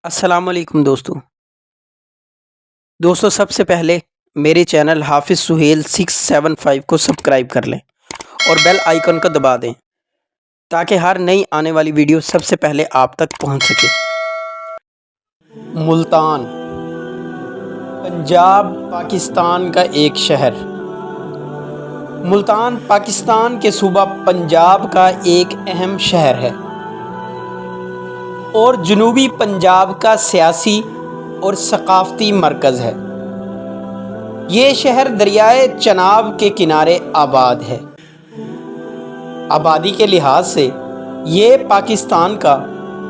السلام علیکم دوستو سب سے پہلے میرے چینل حافظ سہیل 675 کو سبسکرائب کر لیں اور بیل آئیکن کو دبا دیں تاکہ ہر نئی آنے والی ویڈیو سب سے پہلے آپ تک پہنچ سکے۔ ملتان پنجاب پاکستان کا ایک شہر۔ ملتان پاکستان کے صوبہ پنجاب کا ایک اہم شہر ہے اور جنوبی پنجاب کا سیاسی اور ثقافتی مرکز ہے۔ یہ شہر دریائے چناب کے کنارے آباد ہے۔ آبادی کے لحاظ سے یہ پاکستان کا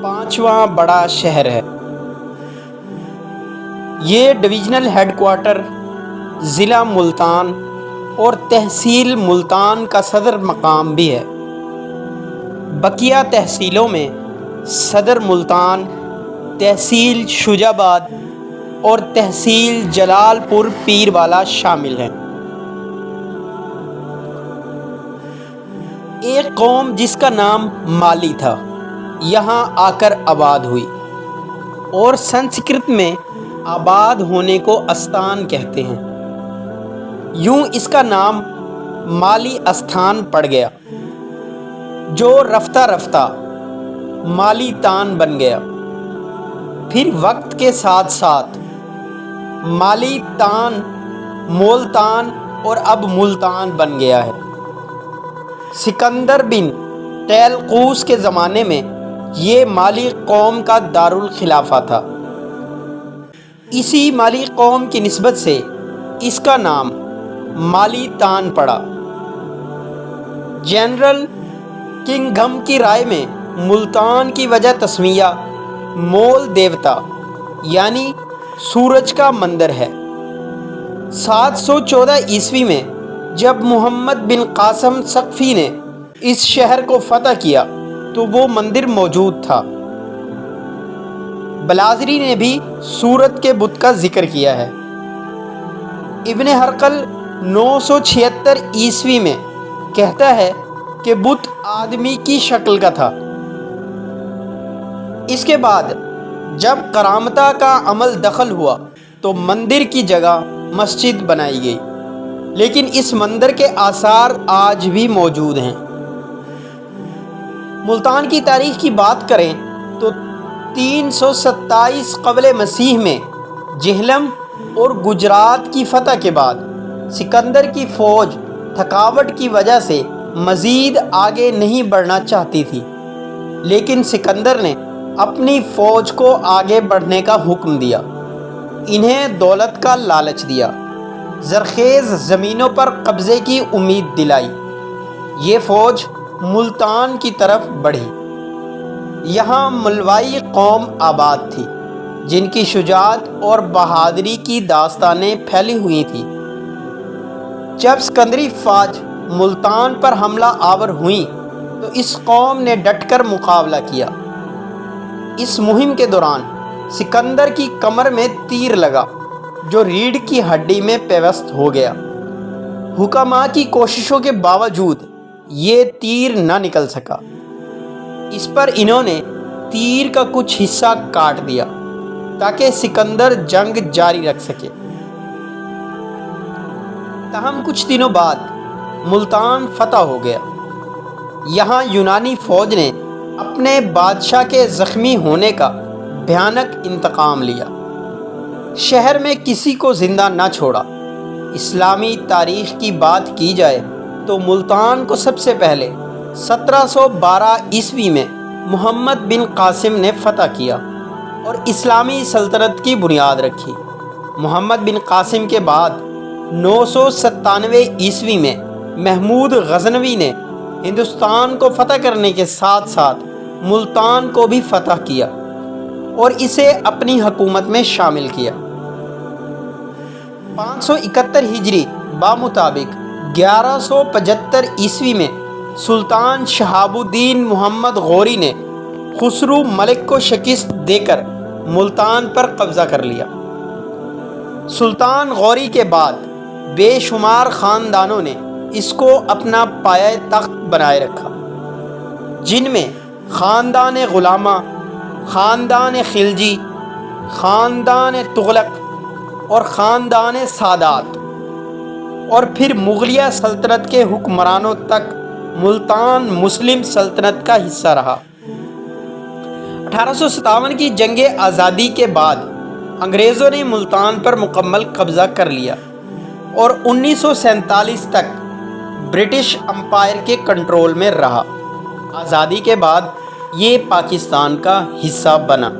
5واں بڑا شہر ہے۔ یہ ڈویژنل ہیڈ کوارٹر، ضلع ملتان اور تحصیل ملتان کا صدر مقام بھی ہے۔ بقیہ تحصیلوں میں صدر ملتان، تحصیل شجاع آباد اور تحصیل جلال پور پیر والا شامل ہیں۔ ایک قوم جس کا نام مالی تھا یہاں آ کر آباد ہوئی اور سنسکرت میں آباد ہونے کو استان کہتے ہیں۔ یوں اس کا نام مالی استھان پڑ گیا جو رفتہ رفتہ مالی تان بن گیا۔ پھر وقت کے ساتھ ساتھ مالی تان، مولتان اور اب ملتان بن گیا ہے۔ سکندر بن تیلقوس کے زمانے میں یہ مالی قوم کا دارالخلافہ تھا۔ اسی مالی قوم کی نسبت سے اس کا نام مالی تان پڑا۔ جنرل کنگھم کی رائے میں ملتان کی وجہ تسمیہ مول دیوتا یعنی سورج کا مندر ہے۔ 714 عیسوی میں جب محمد بن قاسم ثقفی نے اس شہر کو فتح کیا تو وہ مندر موجود تھا۔ بلاذری نے بھی سورت کے بت کا ذکر کیا ہے۔ ابن ہرقل 976 عیسوی میں کہتا ہے کہ بت آدمی کی شکل کا تھا۔ اس کے بعد جب کرامتہ کا عمل دخل ہوا تو مندر کی جگہ مسجد بنائی گئی، لیکن اس مندر کے آثار آج بھی موجود ہیں۔ ملتان کی تاریخ کی بات کریں تو 327 قبل مسیح میں جہلم اور گجرات کی فتح کے بعد سکندر کی فوج تھکاوٹ کی وجہ سے مزید آگے نہیں بڑھنا چاہتی تھی، لیکن سکندر نے اپنی فوج کو آگے بڑھنے کا حکم دیا، انہیں دولت کا لالچ دیا، زرخیز زمینوں پر قبضے کی امید دلائی۔ یہ فوج ملتان کی طرف بڑھی۔ یہاں ملوائی قوم آباد تھی جن کی شجاعت اور بہادری کی داستانیں پھیلی ہوئی تھیں۔ جب سکندری فوج ملتان پر حملہ آور ہوئیں تو اس قوم نے ڈٹ کر مقابلہ کیا۔ اس مہم کے دوران سکندر کی کمر میں تیر لگا جو ریڑھ کی ہڈی میں پیوست ہو گیا۔ حکماء کی کوششوں کے باوجود یہ تیر نہ نکل سکا۔ اس پر انہوں نے تیر کا کچھ حصہ کاٹ دیا تاکہ سکندر جنگ جاری رکھ سکے۔ تاہم کچھ دنوں بعد ملتان فتح ہو گیا۔ یہاں یونانی فوج نے اپنے بادشاہ کے زخمی ہونے کا بھیانک انتقام لیا، شہر میں کسی کو زندہ نہ چھوڑا۔ اسلامی تاریخ کی بات کی جائے تو ملتان کو سب سے پہلے 1712 عیسوی میں محمد بن قاسم نے فتح کیا اور اسلامی سلطنت کی بنیاد رکھی۔ محمد بن قاسم کے بعد 997 عیسوی میں محمود غزنوی نے ہندوستان کو فتح کرنے کے ساتھ ساتھ ملتان کو بھی فتح کیا اور اسے اپنی حکومت میں شامل کیا۔ 571 ہجری بمطابق 1175 عیسوی میں سلطان شہاب الدین محمد غوری نے خسرو ملک کو شکست دے کر ملتان پر قبضہ کر لیا۔ سلطان غوری کے بعد بے شمار خاندانوں نے اس کو اپنا پایہ تخت بنائے رکھا، جن میں خاندان غلامہ، خاندان خلجی خاندان تغلق اور خاندان سادات، اور پھر مغلیہ سلطنت کے حکمرانوں تک ملتان مسلم سلطنت کا حصہ رہا۔ 1857 کی جنگ آزادی کے بعد انگریزوں نے ملتان پر مکمل قبضہ کر لیا اور 1947 تک برٹش امپائر کے کنٹرول میں رہا۔ آزادی کے بعد یہ پاکستان کا حصہ بنا۔